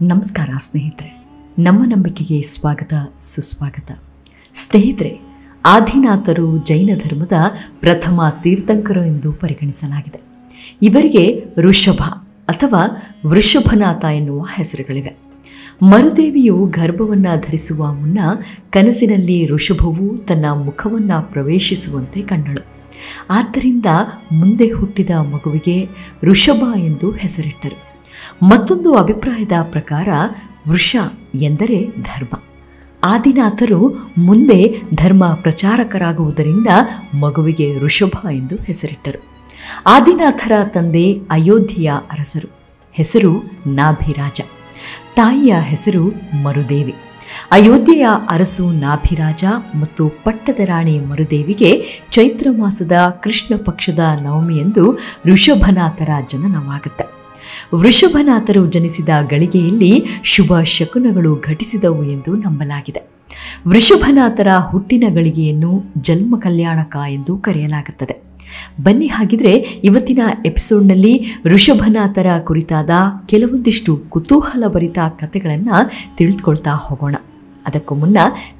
ನಮಸ್ಕಾರ ಸ್ನೇಹಿತರೆ, ನಮ್ಮ ನಂಬಿಕೆಗೆ ಸ್ವಾಗತ ಸುಸ್ವಾಗತ. ಸ್ನೇಹಿತರೆ, ಆದಿನಾಥರು ಜೈನ ಧರ್ಮದ ಪ್ರಥಮ ತೀರ್ಥಂಕರು ಎಂದು ಪರಿಗಣಿಸಲಾಗಿದೆ. ಇವರಿಗೆ ಋಷಭ ಅಥವಾ ವೃಷಭನಾಥ ಎನ್ನುವ ಹೆಸರುಗಳಿವೆ. ಮರುದೇವಿಯು ಗರ್ಭವನ್ನು ಧರಿಸುವ ಮುನ್ನ ಕನಸಿನಲ್ಲಿ ಋಷಭವು ತನ್ನ ಮುಖವನ್ನು ಪ್ರವೇಶಿಸುವಂತೆ ಕಂಡಳು. ಆದ್ದರಿಂದ ಮುಂದೆ ಹುಟ್ಟಿದ ಮಗುವಿಗೆ ಋಷಭ ಎಂದು ಹೆಸರಿಟ್ಟರು. ಮತ್ತೊಂದು ಅಭಿಪ್ರಾಯದ ಪ್ರಕಾರ ವೃಷ ಎಂದರೆ ಧರ್ಮ. ಆದಿನಾಥರು ಮುಂದೆ ಧರ್ಮ ಪ್ರಚಾರಕರಾಗುವುದರಿಂದ ಮಗುವಿಗೆ ಋಷಭ ಎಂದು ಹೆಸರಿಟ್ಟರು. ಆದಿನಾಥರ ತಂದೆ ಅಯೋಧ್ಯೆಯ ಅರಸರು. ಹೆಸರು ನಾಭಿರಾಜ. ತಾಯಿಯ ಹೆಸರು ಮರುದೇವಿ. ಅಯೋಧ್ಯೆಯ ಅರಸು ನಾಭಿರಾಜ ಮತ್ತು ಪಟ್ಟದ ರಾಣಿ ಮರುದೇವಿಗೆ ಚೈತ್ರ ಮಾಸದ ಕೃಷ್ಣ ಪಕ್ಷದ ನವಮಿಯಂದು ಋಷಭನಾಥರ ಜನನವಾಗುತ್ತೆ. ವೃಷಭನಾಥರು ಜನಿಸಿದ ಗಳಿಗೆಯಲ್ಲಿ ಶುಭ ಶಕುನಗಳು ಘಟಿಸಿದವು ಎಂದು ನಂಬಲಾಗಿದೆ. ವೃಷಭನಾಥರ ಹುಟ್ಟಿನ ಗಳಿಗೆಯನ್ನು ಜನ್ಮ ಕಲ್ಯಾಣಕ ಎಂದು ಕರೆಯಲಾಗುತ್ತದೆ. ಬನ್ನಿ, ಹಾಗಿದ್ರೆ ಇವತ್ತಿನ ಎಪಿಸೋಡ್ನಲ್ಲಿ ವೃಷಭನಾಥರ ಕುರಿತಾದ ಕೆಲವೊಂದಿಷ್ಟು ಕುತೂಹಲಭರಿತ ಕಥೆಗಳನ್ನು ತಿಳಿದುಕೊಳ್ತಾ ಹೋಗೋಣ. ಅದಕ್ಕೂ ಮುನ್ನ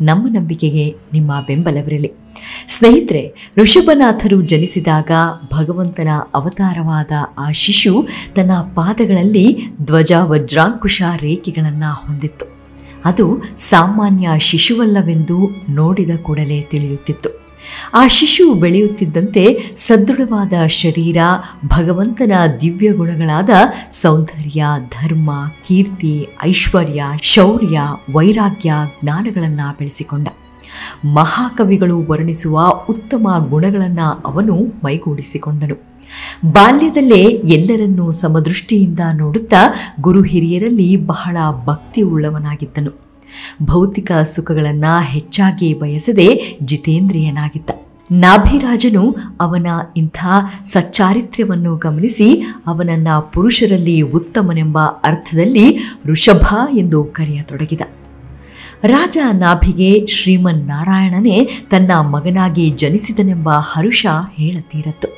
ನಮ್ಮ ನಂಬಿಕೆಗೆ ನಿಮ್ಮ ಬೆಂಬಲವಿರಲಿ. ಸ್ನೇಹಿತರೆ, ಋಷಭನಾಥರು ಜನಿಸಿದಾಗ ಭಗವಂತನ ಅವತಾರವಾದ ಆ ಶಿಶು ತನ್ನ ಪಾದಗಳಲ್ಲಿ ಧ್ವಜ ವಜ್ರಾಂಕುಶ ರೇಖೆಗಳನ್ನು ಹೊಂದಿತ್ತು. ಅದು ಸಾಮಾನ್ಯ ಶಿಶುವಲ್ಲವೆಂದು ನೋಡಿದ ಕೂಡಲೇ ತಿಳಿಯುತ್ತಿತ್ತು. ಆ ಶಿಶು ಬೆಳೆಯುತ್ತಿದ್ದಂತೆ ಸದೃಢವಾದ ಶರೀರ, ಭಗವಂತನ ದಿವ್ಯ ಗುಣಗಳಾದ ಸೌಂದರ್ಯ, ಧರ್ಮ, ಕೀರ್ತಿ, ಐಶ್ವರ್ಯ, ಶೌರ್ಯ, ವೈರಾಗ್ಯ, ಜ್ಞಾನಗಳನ್ನು ಬೆಳೆಸಿಕೊಂಡ. ಮಹಾಕವಿಗಳು ವರ್ಣಿಸುವ ಉತ್ತಮ ಗುಣಗಳನ್ನು ಅವನು ಮೈಗೂಡಿಸಿಕೊಂಡನು. ಬಾಲ್ಯದಲ್ಲೇ ಎಲ್ಲರನ್ನೂ ಸಮದೃಷ್ಟಿಯಿಂದ ನೋಡುತ್ತಾ ಗುರು ಹಿರಿಯರಲ್ಲಿ ಬಹಳ ಭಕ್ತಿ ಉಳ್ಳವನಾಗಿದ್ದನು. ಭೌತಿಕ ಸುಖಗಳನ್ನು ಹೆಚ್ಚಾಗಿ ಬಯಸದೆ ಜಿತೇಂದ್ರಿಯನಾಗಿದ್ದ. ನಾಭಿರಾಜನು ಅವನ ಇಂಥ ಸಚ್ಚಾರಿತ್ರ್ಯವನ್ನು ಗಮನಿಸಿ ಅವನನ್ನು ಪುರುಷರಲ್ಲಿ ಉತ್ತಮನೆಂಬ ಅರ್ಥದಲ್ಲಿ ಋಷಭ ಎಂದು ಕರೆಯತೊಡಗಿದ. ರಾಜ ನಾಭಿಗೆ ಶ್ರೀಮನ್ನಾರಾಯಣನೇ ತನ್ನ ಮಗನಾಗಿ ಜನಿಸಿದನೆಂಬ ಹರುಷ ಹೇಳತೀರತ್ತು.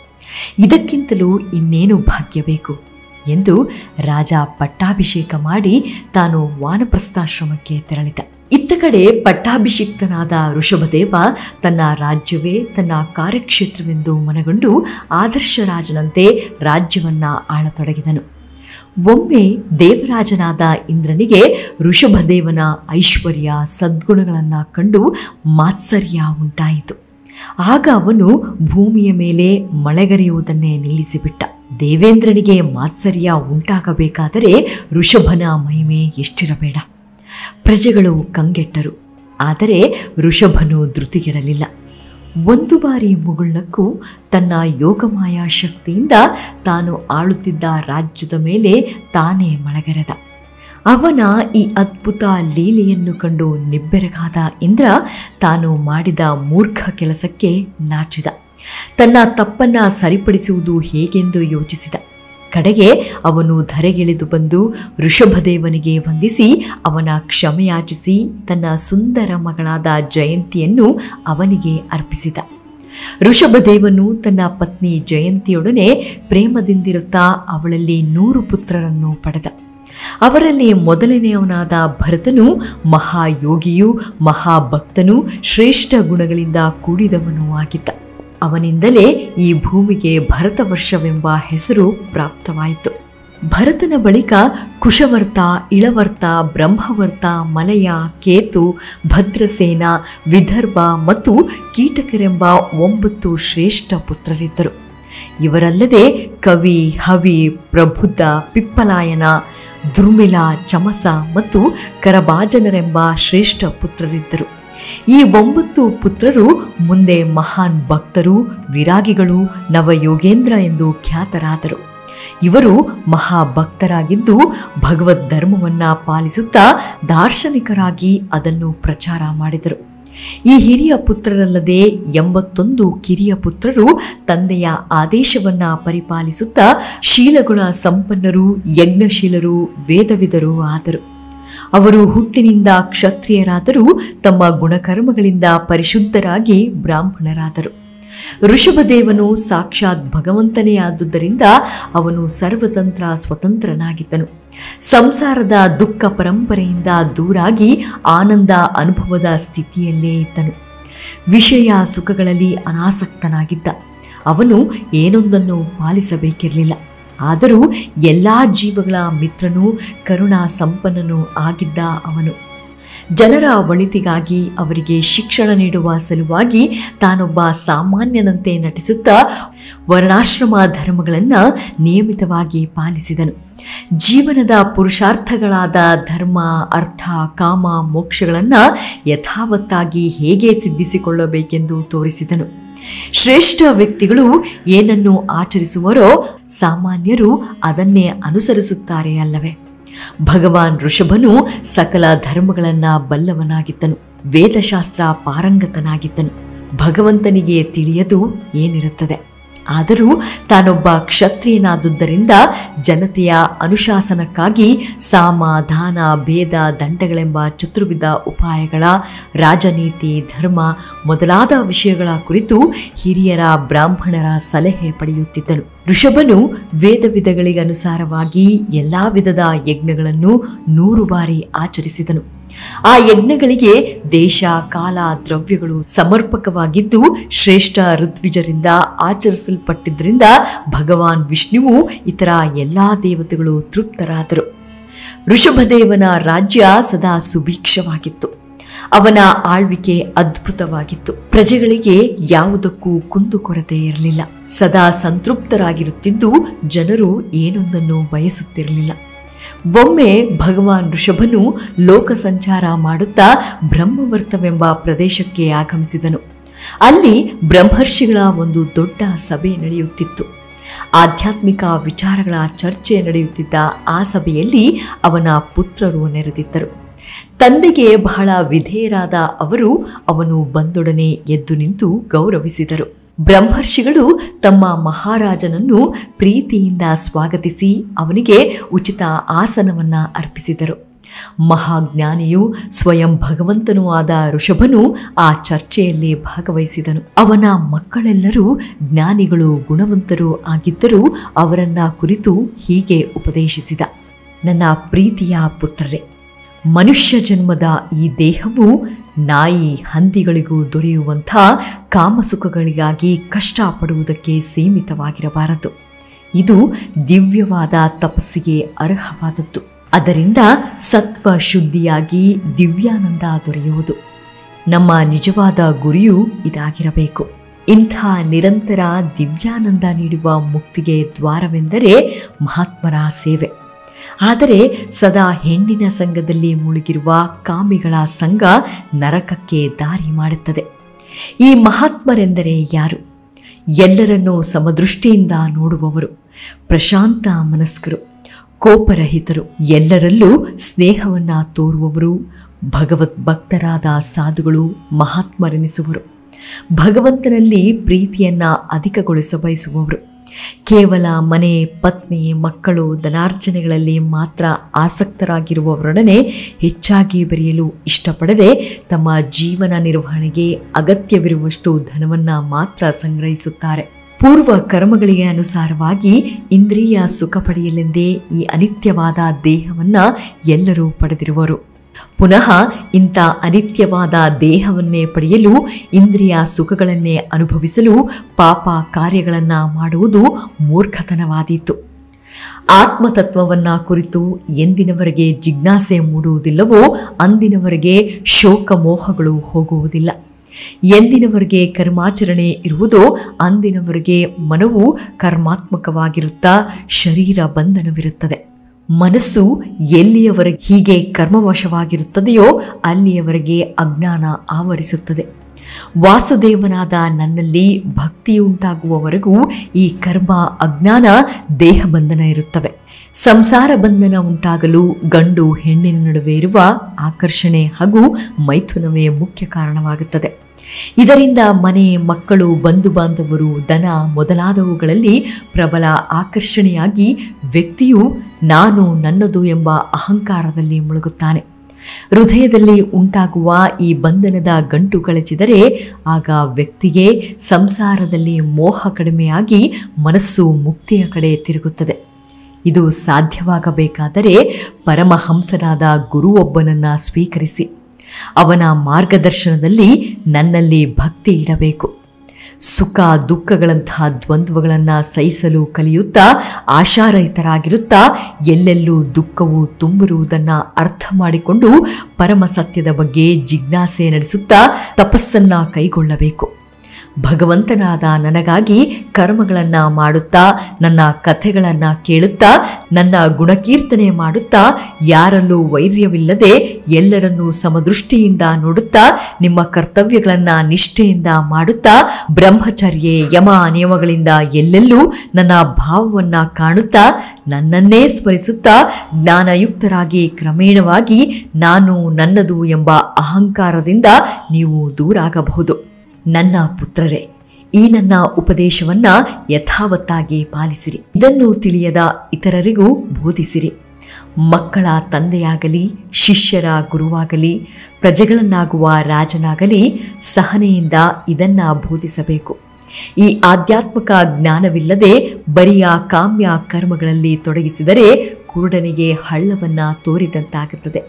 ಇದಕ್ಕಿಂತಲೂ ಇನ್ನೇನು ಭಾಗ್ಯ ಬೇಕು ಎಂದು ರಾಜ ಪಟ್ಟಾಭಿಷೇಕ ಮಾಡಿ ತಾನು ವಾನಪ್ರಸ್ಥಾಶ್ರಮಕ್ಕೆ ತೆರಳಿದ. ಇತ್ತ ಕಡೆ ಪಟ್ಟಾಭಿಷಿಕ್ತನಾದ ಋಷಭದೇವ ತನ್ನ ರಾಜ್ಯವೇ ತನ್ನ ಕಾರ್ಯಕ್ಷೇತ್ರವೆಂದು ಮನಗೊಂಡು ಆದರ್ಶ ರಾಜನಂತೆ ರಾಜ್ಯವನ್ನು ಆಳತೊಡಗಿದನು. ಒಮ್ಮೆ ದೇವರಾಜನಾದ ಇಂದ್ರನಿಗೆ ಋಷಭದೇವನ ಐಶ್ವರ್ಯ ಸದ್ಗುಣಗಳನ್ನು ಕಂಡು ಮಾತ್ಸರ್ಯ ಉಂಟಾಯಿತು. ಆಗ ಅವನು ಭೂಮಿಯ ಮೇಲೆ ಮಳೆಗರೆಯುವುದನ್ನೇ ನಿಲ್ಲಿಸಿಬಿಟ್ಟ. ದೇವೇಂದ್ರನಿಗೆ ಮಾತ್ಸರ್ಯ ಉಂಟಾಗಬೇಕಾದರೆ ಋಷಭನ ಮಹಿಮೆ ಎಷ್ಟಿರಬೇಡ. ಪ್ರಜೆಗಳು ಕಂಗೆಟ್ಟರು. ಆದರೆ ಋಷಭನು ಧೃತಿಗೆಡಲಿಲ್ಲ. ಒಂದು ಬಾರಿ ಮುಗುಳ್ನಕ್ಕೂ ತನ್ನ ಯೋಗಮಾಯ ಶಕ್ತಿಯಿಂದ ತಾನು ಆಳುತ್ತಿದ್ದ ರಾಜ್ಯದ ಮೇಲೆ ತಾನೇ ಮಳೆಗರೆದ. ಅವನ ಈ ಅದ್ಭುತ ಲೀಲೆಯನ್ನು ಕಂಡು ನಿಬ್ಬೆರಗಾದ ಇಂದ್ರ ತಾನು ಮಾಡಿದ ಮೂರ್ಖ ಕೆಲಸಕ್ಕೆ ನಾಚಿದ. ತನ್ನ ತಪ್ಪನ್ನು ಸರಿಪಡಿಸುವುದು ಹೇಗೆಂದು ಯೋಚಿಸಿದ. ಕಡೆಗೆ ಅವನು ಧರೆಗಿಳಿದು ಬಂದು ಋಷಭದೇವನಿಗೆ ವಂದಿಸಿ ಅವನ ಕ್ಷಮೆಯಾಚಿಸಿ ತನ್ನ ಸುಂದರ ಮಗಳಾದ ಜಯಂತಿಯನ್ನು ಅವನಿಗೆ ಅರ್ಪಿಸಿದ. ಋಷಭದೇವನು ತನ್ನ ಪತ್ನಿ ಜಯಂತಿಯೊಡನೆ ಪ್ರೇಮದಿಂದಿರುತ್ತಾ ಅವಳಲ್ಲಿ 100 ಪುತ್ರರನ್ನು ಪಡೆದ. ಅವರಲ್ಲಿ ಮೊದಲನೆಯವನಾದ ಭರತನು ಮಹಾಯೋಗಿಯೂ ಮಹಾಭಕ್ತನೂ ಶ್ರೇಷ್ಠ ಗುಣಗಳಿಂದ ಕೂಡಿದವನೂ ಆಗಿದ್ದ. ಅವನಿಂದಲೇ ಈ ಭೂಮಿಗೆ ಭರತವರ್ಷವೆಂಬ ಹೆಸರು ಪ್ರಾಪ್ತವಾಯಿತು. ಭರತನ ಬಳಿಕ ಕುಶವರ್ತ, ಇಳವರ್ತ, ಬ್ರಹ್ಮವರ್ತ, ಮಲಯ, ಕೇತು, ಭದ್ರಸೇನ, ವಿದರ್ಭ ಮತ್ತು ಕೀಟಕರೆಂಬ 9 ಶ್ರೇಷ್ಠ ಪುತ್ರರಿದ್ದರು. ಇವರಲ್ಲದೆ ಕವಿ, ಹವಿ, ಪ್ರಬುದ್ಧ, ಪಿಪ್ಪಲಾಯನ, ದುರ್ಮಿಳ, ಚಮಸ ಮತ್ತು ಕರಭಾಜನರೆಂಬ ಶ್ರೇಷ್ಠ ಪುತ್ರರಿದ್ದರು. ಈ 9 ಪುತ್ರರು ಮುಂದೆ ಮಹಾನ್ ಭಕ್ತರು, ವಿರಾಗಿಗಳು, ನವಯೋಗೇಂದ್ರ ಎಂದು ಖ್ಯಾತರಾದರು. ಇವರು ಮಹಾಭಕ್ತರಾಗಿದ್ದು ಭಗವದ್ ಧರ್ಮವನ್ನು ಪಾಲಿಸುತ್ತಾ ದಾರ್ಶನಿಕರಾಗಿ ಅದನ್ನು ಪ್ರಚಾರ ಮಾಡಿದರು. ಈ ಹಿರಿಯ ಪುತ್ರರಲ್ಲದೆ 81 ಕಿರಿಯ ಪುತ್ರರು ತಂದೆಯ ಆದೇಶವನ್ನು ಪರಿಪಾಲಿಸುತ್ತಾ ಶೀಲಗುಣ ಸಂಪನ್ನರು, ಯಜ್ಞಶೀಲರು, ವೇದವಿದರು ಆದರು. ಅವರು ಹುಟ್ಟಿನಿಂದ ಕ್ಷತ್ರಿಯರಾದರೂ ತಮ್ಮ ಗುಣಕರ್ಮಗಳಿಂದ ಪರಿಶುದ್ಧರಾಗಿ ಬ್ರಾಹ್ಮಣರಾದರು. ಋಷಭದೇವನು ಸಾಕ್ಷಾತ್ ಭಗವಂತನೇ ಆದುದರಿಂದ ಅವನು ಸರ್ವತಂತ್ರ ಸ್ವತಂತ್ರನಾಗಿದ್ದನು. ಸಂಸಾರದ ದುಃಖ ಪರಂಪರೆಯಿಂದ ದೂರಾಗಿ ಆನಂದ ಅನುಭವದ ಸ್ಥಿತಿಯಲ್ಲೇ ಇದ್ದನು. ವಿಷಯ ಸುಖಗಳಲ್ಲಿ ಅನಾಸಕ್ತನಾಗಿದ್ದ. ಅವನು ಏನೊಂದನ್ನು ಪಾಲಿಸಬೇಕಿರಲಿಲ್ಲ. ಆದರೂ ಎಲ್ಲ ಜೀವಗಳ ಮಿತ್ರನೂ ಕರುಣಾ ಸಂಪನ್ನನೂ ಆಗಿದ್ದ ಅವನು. ಜನರ ಒಳಿತಿಗಾಗಿ ಅವರಿಗೆ ಶಿಕ್ಷಣ ನೀಡುವ ಸಲುವಾಗಿ ತಾನೊಬ್ಬ ಸಾಮಾನ್ಯನಂತೆ ನಟಿಸುತ್ತಾ ವರ್ಣಾಶ್ರಮ ಧರ್ಮಗಳನ್ನು ನಿಯಮಿತವಾಗಿ ಪಾಲಿಸಿದನು. ಜೀವನದ ಪುರುಷಾರ್ಥಗಳಾದ ಧರ್ಮ, ಅರ್ಥ, ಕಾಮ, ಮೋಕ್ಷಗಳನ್ನು ಯಥಾವತ್ತಾಗಿ ಹೇಗೆ ಸಿದ್ಧಿಸಿಕೊಳ್ಳಬೇಕೆಂದು ತೋರಿಸಿದನು. ಶ್ರೇಷ್ಠ ವ್ಯಕ್ತಿಗಳು ಏನನ್ನು ಆಚರಿಸುವರೋ ಸಾಮಾನ್ಯರು ಅದನ್ನೇ ಅನುಸರಿಸುತ್ತಾರೆ ಅಲ್ಲವೇ? ಭಗವಾನ್ ಋಷಭನು ಸಕಲ ಧರ್ಮಗಳನ್ನು ಬಲ್ಲವನಾಗಿದ್ದನು. ವೇದಶಾಸ್ತ್ರ ಪಾರಂಗತನಾಗಿದ್ದನು. ಭಗವಂತನಿಗೆ ತಿಳಿಯದು ಏನಿರುತ್ತದೆ. ಆದರೂ ತಾನೊಬ್ಬ ಕ್ಷತ್ರಿಯನಾದುದರಿಂದ ಜನತೆಯ ಅನುಶಾಸನಕ್ಕಾಗಿ ಸಾಮ, ದಾನ, ಭೇದ, ದಂಡಗಳೆಂಬ ಚತುರ್ವಿಧ ಉಪಾಯಗಳ, ರಾಜನೀತಿ, ಧರ್ಮ ಮೊದಲಾದ ವಿಷಯಗಳ ಕುರಿತು ಹಿರಿಯರ, ಬ್ರಾಹ್ಮಣರ ಸಲಹೆ ಪಡೆಯುತ್ತಿದ್ದನು. ಋಷಭನು ವೇದವಿಧಗಳಿಗನುಸಾರವಾಗಿ ಎಲ್ಲ ವಿಧದ ಯಜ್ಞಗಳನ್ನು 100 ಬಾರಿ ಆಚರಿಸಿದನು. ಆ ಯಜ್ಞಗಳಿಗೆ ದೇಶ, ಕಾಲ, ದ್ರವ್ಯಗಳು ಸಮರ್ಪಕವಾಗಿದ್ದು ಶ್ರೇಷ್ಠ ಋತ್ವಿಜರಿಂದ ಆಚರಿಸಲ್ಪಟ್ಟಿದ್ದರಿಂದ ಭಗವಾನ್ ವಿಷ್ಣುವು ಇತರ ಎಲ್ಲ ದೇವತೆಗಳು ತೃಪ್ತರಾದರು. ಋಷಭದೇವನ ರಾಜ್ಯ ಸದಾ ಸುಭಿಕ್ಷವಾಗಿತ್ತು. ಅವನ ಆಳ್ವಿಕೆ ಅದ್ಭುತವಾಗಿತ್ತು. ಪ್ರಜೆಗಳಿಗೆ ಯಾವುದಕ್ಕೂ ಕುಂದುಕೊರತೆ ಇರಲಿಲ್ಲ. ಸದಾ ಸಂತೃಪ್ತರಾಗಿರುತ್ತಿದ್ದು ಜನರು ಏನೊಂದನ್ನು ಬಯಸುತ್ತಿರಲಿಲ್ಲ. ಒಮ್ಮೆ ಭಗವಾನ್ ಋಷಭನು ಲೋಕ ಸಂಚಾರ ಮಾಡುತ್ತಾ ಬ್ರಹ್ಮವರ್ತವೆಂಬ ಪ್ರದೇಶಕ್ಕೆ ಆಗಮಿಸಿದನು. ಅಲ್ಲಿ ಬ್ರಹ್ಮರ್ಷಿಗಳ ಒಂದು ದೊಡ್ಡ ಸಭೆ ನಡೆಯುತ್ತಿತ್ತು. ಆಧ್ಯಾತ್ಮಿಕ ವಿಚಾರಗಳ ಚರ್ಚೆ ನಡೆಯುತ್ತಿದ್ದ ಆ ಸಭೆಯಲ್ಲಿ ಅವನ ಪುತ್ರರು ನೆರೆದಿದ್ದರು. ತಂದೆಗೆ ಬಹಳ ವಿಧೇಯರಾದ ಅವರು ಅವನು ಬಂದೊಡನೆ ಎದ್ದು ನಿಂತು ಗೌರವಿಸಿದರು. ಬ್ರಹ್ಮರ್ಷಿಗಳು ತಮ್ಮ ಮಹಾರಾಜನನ್ನು ಪ್ರೀತಿಯಿಂದ ಸ್ವಾಗತಿಸಿ ಅವನಿಗೆ ಉಚಿತ ಆಸನವನ್ನು ಅರ್ಪಿಸಿದರು. ಮಹಾಜ್ಞಾನಿಯು ಸ್ವಯಂ ಭಗವಂತನೂ ಆದ ಋಷಭನು ಆ ಚರ್ಚೆಯಲ್ಲಿ ಭಾಗವಹಿಸಿದನು. ಅವನ ಮಕ್ಕಳೆಲ್ಲರೂ ಜ್ಞಾನಿಗಳು, ಗುಣವಂತರು ಆಗಿದ್ದರೂ ಅವರನ್ನ ಕುರಿತು ಹೀಗೆ ಉಪದೇಶಿಸಿದ: ನನ್ನ ಪ್ರೀತಿಯ ಪುತ್ರರೇ, ಮನುಷ್ಯ ಜನ್ಮದ ಈ ದೇಹವು ನಾಯಿ, ಹಂದಿಗಳಿಗೂ ದೊರೆಯುವಂಥ ಕಾಮಸುಖಗಳಿಗಾಗಿ ಕಷ್ಟಪಡುವುದಕ್ಕೆ ಸೀಮಿತವಾಗಿರಬಾರದು. ಇದು ದಿವ್ಯವಾದ ತಪಸ್ಸಿಗೆ ಅರ್ಹವಾದದ್ದು. ಅದರಿಂದ ಸತ್ವ ಶುದ್ಧಿಯಾಗಿ ದಿವ್ಯಾನಂದ ದೊರೆಯುವುದು. ನಮ್ಮ ನಿಜವಾದ ಗುರಿಯೂ ಇದಾಗಿರಬೇಕು. ಇಂಥ ನಿರಂತರ ದಿವ್ಯಾನಂದ ನೀಡುವ ಮುಕ್ತಿಗೆ ದ್ವಾರವೆಂದರೆ ಮಹಾತ್ಮರ ಸೇವೆ. ಆದರೆ ಸದಾ ಹೆಣ್ಣಿನ ಸಂಘದಲ್ಲಿ ಮುಳುಗಿರುವ ಕಾಮಿಗಳ ಸಂಘ ನರಕಕ್ಕೆ ದಾರಿ ಮಾಡುತ್ತದೆ. ಈ ಮಹಾತ್ಮರೆಂದರೆ ಯಾರು? ಎಲ್ಲರನ್ನೂ ಸಮದೃಷ್ಟಿಯಿಂದ ನೋಡುವವರು, ಪ್ರಶಾಂತ ಮನಸ್ಕರು, ಕೋಪರಹಿತರು, ಎಲ್ಲರಲ್ಲೂ ಸ್ನೇಹವನ್ನು ತೋರುವವರು, ಭಗವದ್ಭಕ್ತರಾದ ಸಾಧುಗಳು ಮಹಾತ್ಮರೆನಿಸುವರು. ಭಗವಂತನಲ್ಲಿ ಪ್ರೀತಿಯನ್ನು ಅಧಿಕಗೊಳಿಸ ಬಯಸುವವರು, ಕೇವಲ ಮನೆ, ಪತ್ನಿ, ಮಕ್ಕಳು, ಧನಾರ್ಜನೆಗಳಲ್ಲಿ ಮಾತ್ರ ಆಸಕ್ತರಾಗಿರುವವರೊಡನೆ ಹೆಚ್ಚಾಗಿ ಬೆರೆಯಲು ಇಷ್ಟಪಡದೆ ತಮ್ಮ ಜೀವನ ನಿರ್ವಹಣೆಗೆ ಅಗತ್ಯವಿರುವಷ್ಟು ಧನವನ್ನು ಮಾತ್ರ ಸಂಗ್ರಹಿಸುತ್ತಾರೆ. ಪೂರ್ವ ಕರ್ಮಗಳಿಗೆ ಅನುಸಾರವಾಗಿ ಇಂದ್ರಿಯ ಸುಖ ಪಡೆಯಲೆಂದೇ ಈ ಅನಿತ್ಯವಾದ ದೇಹವನ್ನು ಎಲ್ಲರೂ ಪಡೆದಿರುವರು. ಪುನಃ ಇಂಥ ಅನಿತ್ಯವಾದ ದೇಹವನ್ನೇ ಪಡೆಯಲು, ಇಂದ್ರಿಯ ಸುಖಗಳನ್ನೇ ಅನುಭವಿಸಲು ಪಾಪ ಕಾರ್ಯಗಳನ್ನು ಮಾಡುವುದು ಮೂರ್ಖತನವಾದೀತು. ಆತ್ಮತತ್ವವನ್ನು ಕುರಿತು ಎಂದಿನವರೆಗೆ ಜಿಜ್ಞಾಸೆ ಮೂಡುವುದಿಲ್ಲವೋ ಅಂದಿನವರೆಗೆ ಶೋಕ ಮೋಹಗಳು ಹೋಗುವುದಿಲ್ಲ. ಎಂದಿನವರೆಗೆ ಕರ್ಮಾಚರಣೆ ಇರುವುದೋ ಅಂದಿನವರೆಗೆ ಮನವು ಕರ್ಮಾತ್ಮಕವಾಗಿರುತ್ತಾ ಶರೀರ ಬಂಧನವಿರುತ್ತದೆ. ಮನಸ್ಸು ಎಲ್ಲಿಯವರೆಗೆ ಹೀಗೆ ಕರ್ಮವಶವಾಗಿರುತ್ತದೆಯೋ ಅಲ್ಲಿಯವರೆಗೆ ಅಜ್ಞಾನ ಆವರಿಸುತ್ತದೆ. ವಾಸುದೇವನಾದ ನನ್ನಲ್ಲಿ ಭಕ್ತಿಯುಂಟಾಗುವವರೆಗೂ ಈ ಕರ್ಮ, ಅಜ್ಞಾನ, ದೇಹ ಬಂಧನ ಇರುತ್ತವೆ. ಸಂಸಾರ ಬಂಧನ ಉಂಟಾಗಲು ಗಂಡು ಹೆಣ್ಣಿನ ನಡುವೆ ಇರುವ ಆಕರ್ಷಣೆ ಹಾಗೂ ಮೈಥುನವೇ ಮುಖ್ಯ ಕಾರಣವಾಗುತ್ತದೆ. ಇದರಿಂದ ಮನೆ, ಮಕ್ಕಳು, ಬಂಧು ಬಾಂಧವರು, ದನ ಮೊದಲಾದವುಗಳಲ್ಲಿ ಪ್ರಬಲ ಆಕರ್ಷಣೆಯಾಗಿ ವ್ಯಕ್ತಿಯು ನಾನು, ನನ್ನದು ಎಂಬ ಅಹಂಕಾರದಲ್ಲಿ ಮುಳುಗುತ್ತಾನೆ. ಹೃದಯದಲ್ಲಿ ಉಂಟಾಗುವ ಈ ಬಂಧನದ ಗಂಟು ಕಳಚಿದರೆ ಆಗ ವ್ಯಕ್ತಿಗೆ ಸಂಸಾರದಲ್ಲಿ ಮೋಹ ಕಡಿಮೆಯಾಗಿ ಮನಸ್ಸು ಮುಕ್ತಿಯ ಕಡೆ ತಿರುಗುತ್ತದೆ. ಇದು ಸಾಧ್ಯವಾಗಬೇಕಾದರೆ ಪರಮಹಂಸನಾದ ಗುರುವೊಬ್ಬನನ್ನು ಸ್ವೀಕರಿಸಿ ಅವನ ಮಾರ್ಗದರ್ಶನದಲ್ಲಿ ನನ್ನಲ್ಲಿ ಭಕ್ತಿ ಇಡಬೇಕು. ಸುಖ ದುಃಖಗಳಂತಹ ದ್ವಂದ್ವಗಳನ್ನು ಸಹಿಸಲು ಕಲಿಯುತ್ತಾ ಆಶಾರಹಿತರಾಗಿರುತ್ತಾ ಎಲ್ಲೆಲ್ಲೂ ದುಃಖವು ತುಂಬಿರುವುದನ್ನು ಅರ್ಥ ಮಾಡಿಕೊಂಡು ಪರಮ ಸತ್ಯದ ಬಗ್ಗೆ ಜಿಜ್ಞಾಸೆ ನಡೆಸುತ್ತಾ ತಪಸ್ಸನ್ನು ಕೈಗೊಳ್ಳಬೇಕು. ಭಗವಂತನಾದ ನನಗಾಗಿ ಕರ್ಮಗಳನ್ನು ಮಾಡುತ್ತಾ ನನ್ನ ಕಥೆಗಳನ್ನು ಕೇಳುತ್ತಾ ನನ್ನ ಗುಣಕೀರ್ತನೆ ಮಾಡುತ್ತಾ ಯಾರಲ್ಲೂ ವೈರ್ಯವಿಲ್ಲದೆ ಎಲ್ಲರನ್ನೂ ಸಮದೃಷ್ಟಿಯಿಂದ ನೋಡುತ್ತಾ ನಿಮ್ಮ ಕರ್ತವ್ಯಗಳನ್ನು ನಿಷ್ಠೆಯಿಂದ ಮಾಡುತ್ತಾ ಬ್ರಹ್ಮಚರ್ಯೆ ಯಮ ನಿಯಮಗಳಿಂದ ಎಲ್ಲೆಲ್ಲೂ ನನ್ನ ಭಾವವನ್ನು ಕಾಣುತ್ತಾ ನನ್ನನ್ನೇ ಸ್ಮರಿಸುತ್ತಾ ಜ್ಞಾನಯುಕ್ತರಾಗಿ ಕ್ರಮೇಣವಾಗಿ ನಾನು ನನ್ನದು ಎಂಬ ಅಹಂಕಾರದಿಂದ ನೀವು ದೂರಾಗಬಹುದು. ನನ್ನ ಪುತ್ರರೇ, ಈ ನನ್ನ ಉಪದೇಶವನ್ನು ಯಥಾವತ್ತಾಗಿ ಪಾಲಿಸಿರಿ. ಇದನ್ನು ತಿಳಿಯದ ಇತರರಿಗೂ ಬೋಧಿಸಿರಿ. ಮಕ್ಕಳ ತಂದೆಯಾಗಲಿ, ಶಿಷ್ಯರ ಗುರುವಾಗಲಿ, ಪ್ರಜೆಗಳನ್ನಾಗುವ ರಾಜನಾಗಲಿ ಸಹನೆಯಿಂದ ಇದನ್ನು ಬೋಧಿಸಬೇಕು. ಈ ಆಧ್ಯಾತ್ಮಿಕ ಜ್ಞಾನವಿಲ್ಲದೆ ಬರಿಯ ಕಾಮ್ಯ ಕರ್ಮಗಳಲ್ಲಿ ತೊಡಗಿಸಿದರೆ ಕುರುಡನಿಗೆ ಹಳ್ಳವನ್ನು ತೋರಿದಂತಾಗುತ್ತದೆ.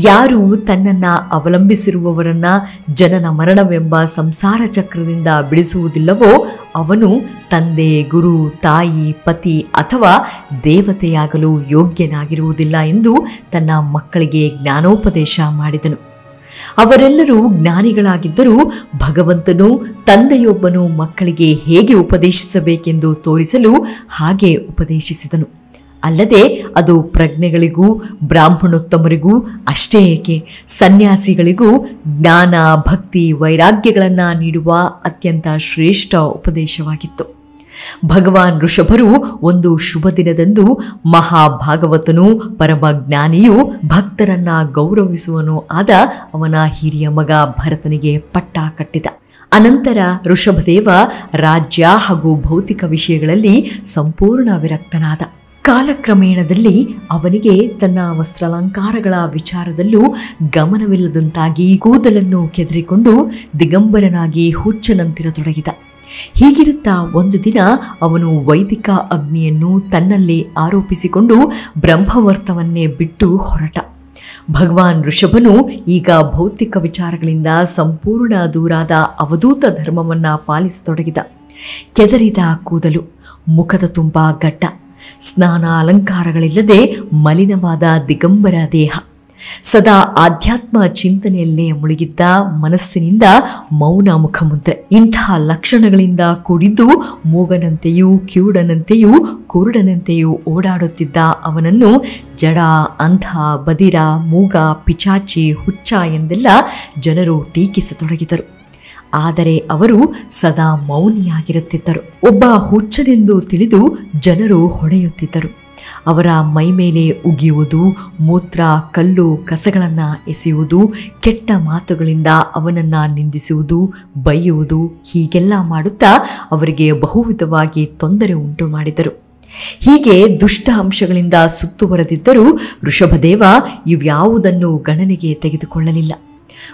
ಯಾರು ತನ್ನನ್ನು ಅವಲಂಬಿಸಿರುವವರನ್ನ ಜನನ ಮರಣವೆಂಬ ಸಂಸಾರ ಚಕ್ರದಿಂದ ಬಿಡಿಸುವುದಿಲ್ಲವೋ ಅವನು ತಂದೆ, ಗುರು, ತಾಯಿ, ಪತಿ ಅಥವಾ ದೇವತೆಯಾಗಲು ಯೋಗ್ಯನಾಗಿರುವುದಿಲ್ಲ ಎಂದು ತನ್ನ ಮಕ್ಕಳಿಗೆ ಜ್ಞಾನೋಪದೇಶ ಮಾಡಿದನು. ಅವರೆಲ್ಲರೂ ಜ್ಞಾನಿಗಳಾಗಿದ್ದರೂ ಭಗವಂತನು ತಂದೆಯೊಬ್ಬನು ಮಕ್ಕಳಿಗೆ ಹೇಗೆ ಉಪದೇಶಿಸಬೇಕೆಂದು ತೋರಿಸಲು ಹಾಗೆ ಉಪದೇಶಿಸಿದನು. ಅಲ್ಲದೆ ಅದು ಪ್ರಜ್ಞೆಗಳಿಗೂ ಬ್ರಾಹ್ಮಣೋತ್ತಮರಿಗೂ ಅಷ್ಟೇ ಏಕೆ, ಸನ್ಯಾಸಿಗಳಿಗೂ ಜ್ಞಾನ, ಭಕ್ತಿ, ವೈರಾಗ್ಯಗಳನ್ನು ನೀಡುವ ಅತ್ಯಂತ ಶ್ರೇಷ್ಠ ಉಪದೇಶವಾಗಿತ್ತು. ಭಗವಾನ್ ಋಷಭರು ಒಂದು ಶುಭ ದಿನದಂದು ಮಹಾಭಾಗವತನೂ ಪರಮಜ್ಞಾನಿಯೂ ಭಕ್ತರನ್ನ ಗೌರವಿಸುವನೂ ಆದ ಅವನ ಹಿರಿಯ ಮಗ ಭರತನಿಗೆ ಪಟ್ಟ ಕಟ್ಟಿದ. ಅನಂತರ ಋಷಭದೇವ ರಾಜ್ಯ ಹಾಗೂ ಭೌತಿಕ ವಿಷಯಗಳಲ್ಲಿ ಸಂಪೂರ್ಣ ವಿರಕ್ತನಾದ. ಕಾಲಕ್ರಮೇಣದಲ್ಲಿ ಅವನಿಗೆ ತನ್ನ ವಸ್ತ್ರಾಲಂಕಾರಗಳ ವಿಚಾರದಲ್ಲೂ ಗಮನವಿಲ್ಲದಂತಾಗಿ ಕೂದಲನ್ನು ಕೆದರಿಕೊಂಡು ದಿಗಂಬರನಾಗಿ ಹುಚ್ಚನಂತಿರತೊಡಗಿದ. ಹೀಗಿರುತ್ತಾ ಒಂದು ದಿನ ಅವನು ವೈದಿಕ ಅಗ್ನಿಯನ್ನು ತನ್ನಲ್ಲಿ ಆರೋಪಿಸಿಕೊಂಡು ಬ್ರಹ್ಮವರ್ತವನ್ನೇ ಬಿಟ್ಟು ಹೊರಟ. ಭಗವಾನ್ ಋಷಭನು ಈಗ ಭೌತಿಕ ವಿಚಾರಗಳಿಂದ ಸಂಪೂರ್ಣ ದೂರಾದ ಅವಧೂತ ಧರ್ಮವನ್ನು ಪಾಲಿಸತೊಡಗಿದ. ಕೆದರಿದ ಕೂದಲು, ಮುಖದ ತುಂಬ ಗಡ್ಡ, ಸ್ನಾನ ಅಲಂಕಾರಗಳಿಲ್ಲದೆ ಮಲಿನವಾದ ದಿಗಂಬರ ದೇಹ, ಸದಾ ಆಧ್ಯಾತ್ಮ ಚಿಂತನೆಯಲ್ಲೇ ಮುಳುಗಿದ್ದ ಮನಸ್ಸಿನಿಂದ ಮೌನ ಮುಖಮುದ್ರೆ. ಇಂಥ ಲಕ್ಷಣಗಳಿಂದ ಕೂಡಿದ್ದು ಮೂಗನಂತೆಯೂ ಕಿವುಡನಂತೆಯೂ ಕುರುಡನಂತೆಯೂ ಓಡಾಡುತ್ತಿದ್ದ ಅವನನ್ನು ಜಡ, ಅಂಧ, ಬದಿರ, ಮೂಗ, ಪಿಚಾಚಿ, ಹುಚ್ಚ ಎಂದೆಲ್ಲ ಜನರು ಟೀಕಿಸತೊಡಗಿದರು. ಆದರೆ ಅವರು ಸದಾ ಮೌನಿಯಾಗಿರುತ್ತಿದ್ದರು. ಒಬ್ಬ ಹುಚ್ಚನೆಂದು ತಿಳಿದು ಜನರು ಹೊಡೆಯುತ್ತಿದ್ದರು. ಅವರ ಮೈಮೇಲೆ ಉಗಿಯುವುದು, ಮೂತ್ರ, ಕಲ್ಲು, ಕಸಗಳನ್ನು ಎಸೆಯುವುದು, ಕೆಟ್ಟ ಮಾತುಗಳಿಂದ ಅವನನ್ನು ನಿಂದಿಸುವುದು, ಬೈಯುವುದು, ಹೀಗೆಲ್ಲ ಮಾಡುತ್ತಾ ಅವರಿಗೆ ಬಹುವಿಧವಾಗಿ ತೊಂದರೆ ಉಂಟು ಮಾಡಿದರು. ಹೀಗೆ ದುಷ್ಟ ಅಂಶಗಳಿಂದ ಸುತ್ತುವರೆದಿದ್ದರೂ ಋಷಭದೇವ ಇವ್ಯಾವುದನ್ನು ಗಣನೆಗೆ ತೆಗೆದುಕೊಳ್ಳಲಿಲ್ಲ.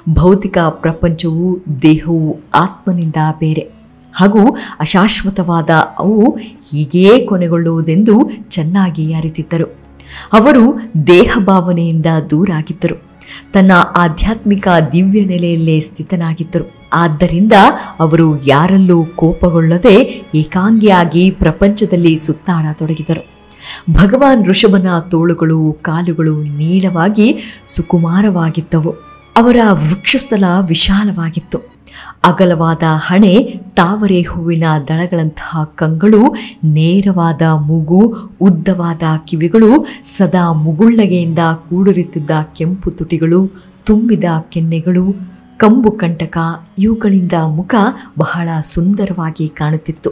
ಭೌತಿಕ ಪ್ರಪಂಚವು, ದೇಹವು ಆತ್ಮನಿಂದ ಬೇರೆ ಹಾಗೂ ಅಶಾಶ್ವತವಾದ ಅವು ಹೀಗೇ ಕೊನೆಗೊಳ್ಳುವುದೆಂದು ಚೆನ್ನಾಗಿ ಅರಿತಿದ್ದರು. ಅವರು ದೇಹ ಭಾವನೆಯಿಂದ ದೂರಾಗಿದ್ದರು. ತನ್ನ ಆಧ್ಯಾತ್ಮಿಕ ದಿವ್ಯ ನೆಲೆಯಲ್ಲೇ ಸ್ಥಿತನಾಗಿದ್ದರು. ಆದ್ದರಿಂದ ಅವರು ಯಾರಲ್ಲೂ ಕೋಪಗೊಳ್ಳದೆ ಏಕಾಂಗಿಯಾಗಿ ಪ್ರಪಂಚದಲ್ಲಿ ಸುತ್ತಾಡತೊಡಗಿದರು. ಭಗವಾನ್ ಋಷಭನ ತೋಳುಗಳು, ಕಾಲುಗಳು ನೀಳವಾಗಿ ಸುಕುಮಾರವಾಗಿದ್ದವು. ಅವರ ವೃಕ್ಷಸ್ಥಲ ವಿಶಾಲವಾಗಿತ್ತು. ಅಗಲವಾದ ಹಣೆ, ತಾವರೆ ಹೂವಿನ ದಳಗಳಂತಹ ಕಂಗಳು, ನೇರವಾದ ಮೂಗು, ಉದ್ದವಾದ ಕಿವಿಗಳು, ಸದಾ ಮುಗುಳ್ನಗೆಯಿಂದ ಕೂಡಿರುತ್ತಿದ್ದ ಕೆಂಪು ತುಟಿಗಳು, ತುಂಬಿದ ಕೆನ್ನೆಗಳು, ಕಂಬು ಕಂಟಕ, ಇವುಗಳಿಂದ ಮುಖ ಬಹಳ ಸುಂದರವಾಗಿ ಕಾಣುತ್ತಿತ್ತು.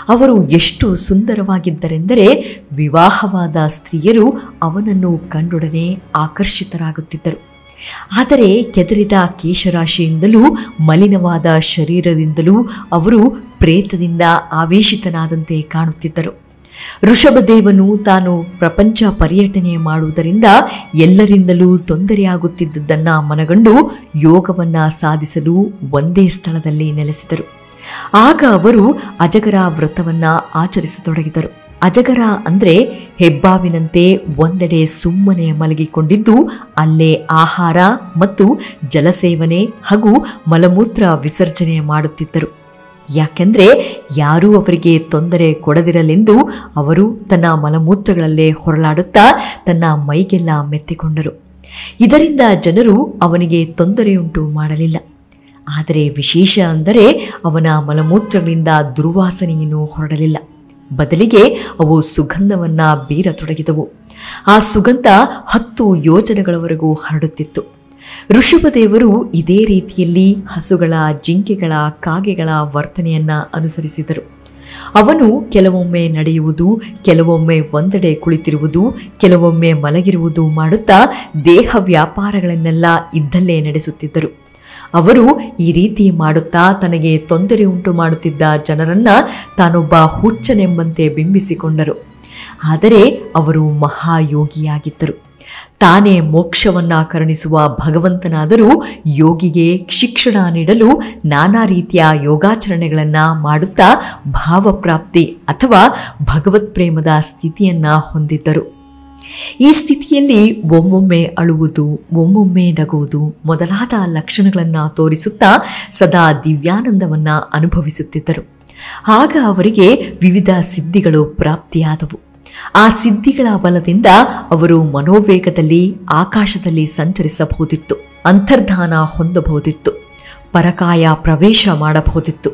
ಅವರು ಎಷ್ಟು ಸುಂದರವಾಗಿದ್ದರೆಂದರೆ ವಿವಾಹವಾದ ಸ್ತ್ರೀಯರು ಅವನನ್ನು ಕಂಡೊಡನೆ ಆಕರ್ಷಿತರಾಗುತ್ತಿದ್ದರು. ಆದರೆ ಕೆದರಿದ ಕೇಶರಾಶಿಯಿಂದಲೂ ಮಲಿನವಾದ ಶರೀರದಿಂದಲೂ ಅವರು ಪ್ರೇತದಿಂದ ಆವೇಶಿತನಾದಂತೆ ಕಾಣುತ್ತಿದ್ದರು. ಋಷಭದೇವನು ತಾನು ಪ್ರಪಂಚ ಪರ್ಯಟನೆ ಮಾಡುವುದರಿಂದ ಎಲ್ಲರಿಂದಲೂ ತೊಂದರೆಯಾಗುತ್ತಿದ್ದುದನ್ನು ಮನಗಂಡು ಯೋಗವನ್ನು ಸಾಧಿಸಲು ಒಂದೇ ಸ್ಥಳದಲ್ಲಿ ನೆಲೆಸಿದರು. ಆಗ ಅವರು ಅಜಗರ ವ್ರತವನ್ನು ಆಚರಿಸತೊಡಗಿದರು. ಅಜಗರ ಅಂದರೆ ಹೆಬ್ಬಾವಿನಂತೆ ಒಂದೆಡೆ ಸುಮ್ಮನೆ ಮಲಗಿಕೊಂಡಿದ್ದು ಅಲ್ಲೇ ಆಹಾರ ಮತ್ತು ಜಲಸೇವನೆ ಹಾಗೂ ಮಲಮೂತ್ರ ವಿಸರ್ಜನೆ ಮಾಡುತ್ತಿದ್ದರು. ಯಾಕೆಂದರೆ ಯಾರೂ ಅವರಿಗೆ ತೊಂದರೆ ಕೊಡದಿರಲೆಂದು ಅವರು ತನ್ನ ಮಲಮೂತ್ರಗಳಲ್ಲೇ ಹೊರಳಾಡುತ್ತಾ ತನ್ನ ಮೈಗೆಲ್ಲ ಮೆತ್ತಿಕೊಂಡರು. ಇದರಿಂದ ಜನರು ಅವನಿಗೆ ತೊಂದರೆಯುಂಟು ಮಾಡಲಿಲ್ಲ. ಆದರೆ ವಿಶೇಷ ಅಂದರೆ ಅವನ ಮಲಮೂತ್ರಗಳಿಂದ ದುರ್ವಾಸನೆಯನ್ನು ಹೊರಡಲಿಲ್ಲ. ಬದಲಿಗೆ ಅವು ಸುಗಂಧವನ್ನು ಬೀರತೊಡಗಿದವು. ಆ ಸುಗಂಧ 10 ಯೋಜನೆಗಳವರೆಗೂ ಹರಡುತ್ತಿತ್ತು. ಋಷಭದೇವರು ಇದೇ ರೀತಿಯಲ್ಲಿ ಹಸುಗಳ, ಜಿಂಕೆಗಳ, ಕಾಗೆಗಳ ವರ್ತನೆಯನ್ನು ಅನುಸರಿಸಿದರು. ಅವನು ಕೆಲವೊಮ್ಮೆ ನಡೆಯುವುದು, ಕೆಲವೊಮ್ಮೆ ಒಂದೆಡೆ ಕುಳಿತಿರುವುದು, ಕೆಲವೊಮ್ಮೆ ಮಲಗಿರುವುದು ಮಾಡುತ್ತಾ ದೇಹ ವ್ಯಾಪಾರಗಳನ್ನೆಲ್ಲ ಇದ್ದಲ್ಲೇ ನಡೆಸುತ್ತಿದ್ದರು. ಅವರು ಈ ರೀತಿ ಮಾಡುತ್ತಾ ತನಗೆ ತೊಂದರೆ ಉಂಟು ಮಾಡುತ್ತಿದ್ದ ಜನರನ್ನ ತಾನೊಬ್ಬ ಹುಚ್ಚನೆಂಬಂತೆ ಬಿಂಬಿಸಿಕೊಂಡರು. ಆದರೆ ಅವರು ಮಹಾಯೋಗಿಯಾಗಿದ್ದರು. ತಾನೇ ಮೋಕ್ಷವನ್ನ ಕರುಣಿಸುವ ಭಗವಂತನಾದರೂ ಯೋಗಿಗೆ ಶಿಕ್ಷಣ ನೀಡಲು ನಾನಾ ರೀತಿಯ ಯೋಗಾಚರಣೆಗಳನ್ನು ಮಾಡುತ್ತಾ ಭಾವಪ್ರಾಪ್ತಿ ಅಥವಾ ಭಗವತ್ ಪ್ರೇಮದ ಸ್ಥಿತಿಯನ್ನ ಹೊಂದಿದ್ದರು. ಈ ಸ್ಥಿತಿಯಲ್ಲಿ ಒಮ್ಮೊಮ್ಮೆ ಅಳುವುದು, ಒಮ್ಮೊಮ್ಮೆ ನಗುವುದು ಮೊದಲಾದ ಲಕ್ಷಣಗಳನ್ನು ತೋರಿಸುತ್ತಾ ಸದಾ ದಿವ್ಯಾನಂದವನ್ನು ಅನುಭವಿಸುತ್ತಿದ್ದರು. ಆಗ ಅವರಿಗೆ ವಿವಿಧ ಸಿದ್ಧಿಗಳು ಪ್ರಾಪ್ತಿಯಾದವು. ಆ ಸಿದ್ಧಿಗಳ ಬಲದಿಂದ ಅವರು ಮನೋವೇಗದಲ್ಲಿ ಆಕಾಶದಲ್ಲಿ ಸಂಚರಿಸಬಹುದಿತ್ತು, ಅಂತರ್ಧಾನ ಹೊಂದಬಹುದಿತ್ತು, ಪರಕಾಯ ಪ್ರವೇಶ ಮಾಡಬಹುದಿತ್ತು,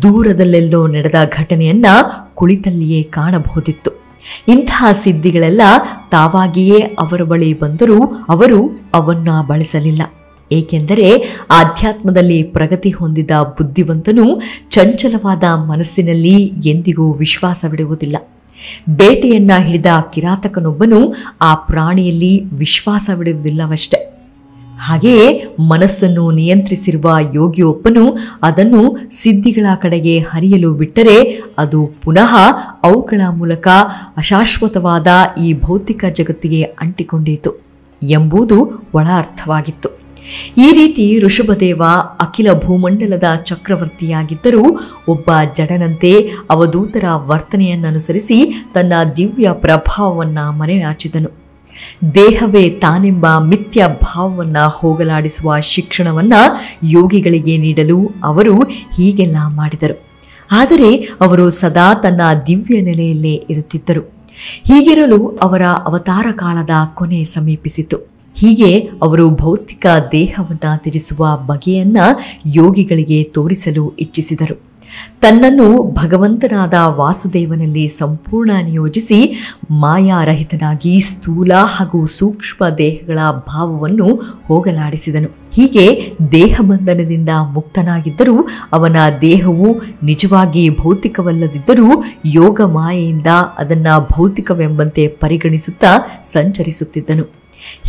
ದೂರದಲ್ಲೆಲ್ಲೋ ನಡೆದ ಘಟನೆಯನ್ನ ಕುಳಿತಲ್ಲಿಯೇ ಕಾಣಬಹುದಿತ್ತು. ಇಂತಹ ಸಿದ್ಧಿಗಳೆಲ್ಲ ತಾವಾಗಿಯೇ ಅವರ ಬಳಿ ಬಂದರೂ ಅವರು ಅವನ್ನ ಬಳಸಲಿಲ್ಲ. ಏಕೆಂದರೆ ಆಧ್ಯಾತ್ಮದಲ್ಲಿ ಪ್ರಗತಿ ಹೊಂದಿದ ಬುದ್ಧಿವಂತನು ಚಂಚಲವಾದ ಮನಸ್ಸಿನಲ್ಲಿ ಎಂದಿಗೂ ವಿಶ್ವಾಸವಿಡುವುದಿಲ್ಲ. ಬೇಟೆಯನ್ನ ಹಿಡಿದ ಕಿರಾತಕನೊಬ್ಬನು ಆ ಪ್ರಾಣಿಯಲ್ಲಿ ವಿಶ್ವಾಸವಿಡುವುದಿಲ್ಲವಷ್ಟೆ. ಹಾಗೆಯೇ ಮನಸ್ಸನ್ನು ನಿಯಂತ್ರಿಸಿರುವ ಯೋಗಿಯೊಬ್ಬನು ಅದನ್ನು ಸಿದ್ಧಿಗಳ ಕಡೆಗೆ ಹರಿಯಲು ಬಿಟ್ಟರೆ ಅದು ಪುನಃ ಅವುಗಳ ಮೂಲಕ ಅಶಾಶ್ವತವಾದ ಈ ಭೌತಿಕ ಜಗತ್ತಿಗೆ ಅಂಟಿಕೊಂಡಿತು ಎಂಬುದು ಒಳ ಅರ್ಥವಾಗಿತ್ತು. ಈ ರೀತಿ ಋಷಭದೇವ ಅಖಿಲ ಭೂಮಂಡಲದ ಚಕ್ರವರ್ತಿಯಾಗಿದ್ದರೂ ಒಬ್ಬ ಜಡನಂತೆ ಅವಧೂತರ ವರ್ತನೆಯನ್ನನುಸರಿಸಿ ತನ್ನ ದಿವ್ಯ ಪ್ರಭಾವವನ್ನು ಮರೆಯಾಚಿದನು. ದೇಹವೇ ತಾನೆಂಬ ಮಿಥ್ಯ ಭಾವವನ್ನು ಹೋಗಲಾಡಿಸುವ ಶಿಕ್ಷಣವನ್ನು ಯೋಗಿಗಳಿಗೆ ನೀಡಲು ಅವರು ಹೀಗೆಲ್ಲ ಮಾಡಿದರು. ಆದರೆ ಅವರು ಸದಾ ತನ್ನ ದಿವ್ಯ ನೆಲೆಯಲ್ಲೇ ಇರುತ್ತಿದ್ದರು. ಹೀಗಿರಲು ಅವರ ಅವತಾರ ಕಾಲದ ಕೊನೆ ಸಮೀಪಿಸಿತು. ಹೀಗೆ ಅವರು ಭೌತಿಕ ದೇಹವನ್ನು ತ್ಯಜಿಸುವ ಬಗೆಯನ್ನು ಯೋಗಿಗಳಿಗೆ ತೋರಿಸಲು ಇಚ್ಛಿಸಿದರು. ತನ್ನನ್ನು ಭಗವಂತನಾದ ವಾಸುದೇವನಲ್ಲಿ ಸಂಪೂರ್ಣ ನಿಯೋಜಿಸಿ ಮಾಯಾರಹಿತನಾಗಿ ಸ್ಥೂಲ ಹಾಗೂ ಸೂಕ್ಷ್ಮ ದೇಹಗಳ ಭಾವವನ್ನು ಹೋಗಲಾಡಿಸಿದನು. ಹೀಗೆ ದೇಹ ಬಂಧನದಿಂದ ಮುಕ್ತನಾಗಿದ್ದರೂ ಅವನ ದೇಹವು ನಿಜವಾಗಿ ಭೌತಿಕವಲ್ಲದಿದ್ದರೂ ಯೋಗ ಮಾಯೆಯಿಂದ ಅದನ್ನು ಭೌತಿಕವೆಂಬಂತೆ ಪರಿಗಣಿಸುತ್ತಾ ಸಂಚರಿಸುತ್ತಿದ್ದನು.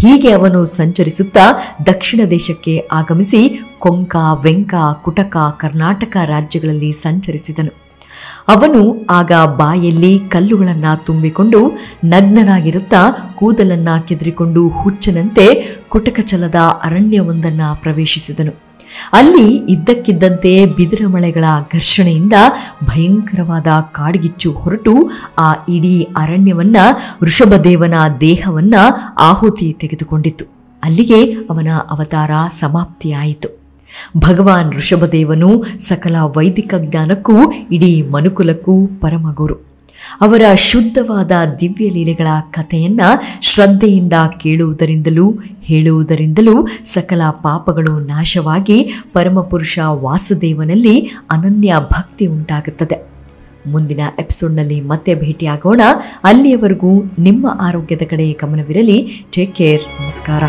ಹೀಗೆ ಅವನು ಸಂಚರಿಸುತ್ತಾ ದಕ್ಷಿಣ ದೇಶಕ್ಕೆ ಆಗಮಿಸಿ ಕೊಂಕ, ವೆಂಕ, ಕುಟಕ, ಕರ್ನಾಟಕ ರಾಜ್ಯಗಳಲ್ಲಿ ಸಂಚರಿಸಿದನು. ಅವನು ಆಗ ಬಾಯಲ್ಲಿ ಕಲ್ಲುಗಳನ್ನು ತುಂಬಿಕೊಂಡು ನಗ್ನನಾಗಿರುತ್ತಾ ಕೂದಲನ್ನು ಕೆದರಿಕೊಂಡು ಹುಚ್ಚನಂತೆ ಕುಟಕಚಲದ ಅರಣ್ಯವೊಂದನ್ನು ಪ್ರವೇಶಿಸಿದನು. ಅಲ್ಲಿ ಇದ್ದಕ್ಕಿದ್ದಂತೆ ಬಿದಿರ ಮಳೆಗಳ ಘರ್ಷಣೆಯಿಂದ ಭಯಂಕರವಾದ ಕಾಡ್ಗಿಚ್ಚು ಹೊರಟು ಆ ಇಡೀ ಅರಣ್ಯವನ್ನ ಋಷಭದೇವನ ದೇಹವನ್ನ ಆಹುತಿ ತೆಗೆದುಕೊಂಡಿತ್ತು. ಅಲ್ಲಿಗೆ ಅವನ ಅವತಾರ ಸಮಾಪ್ತಿಯಾಯಿತು. ಭಗವಾನ್ ಋಷಭದೇವನು ಸಕಲ ವೈದಿಕ ಜ್ಞಾನಕ್ಕೂ ಇಡೀ ಮನುಕುಲಕ್ಕೂ ಪರಮಗುರು. ಅವರ ಶುದ್ಧವಾದ ದಿವ್ಯ ಲೀಲೆಗಳ ಕಥೆಯನ್ನು ಶ್ರದ್ಧೆಯಿಂದ ಕೇಳುವುದರಿಂದಲೂ ಹೇಳುವುದರಿಂದಲೂ ಸಕಲ ಪಾಪಗಳು ನಾಶವಾಗಿ ಪರಮಪುರುಷ ವಾಸುದೇವನಲ್ಲಿ ಅನನ್ಯ ಭಕ್ತಿ ಉಂಟಾಗುತ್ತದೆ. ಮುಂದಿನ ಎಪಿಸೋಡ್ನಲ್ಲಿ ಮತ್ತೆ ಭೇಟಿಯಾಗೋಣ. ಅಲ್ಲಿಯವರೆಗೂ ನಿಮ್ಮ ಆರೋಗ್ಯದ ಕಡೆ ಗಮನವಿರಲಿ. Take care. ನಮಸ್ಕಾರ.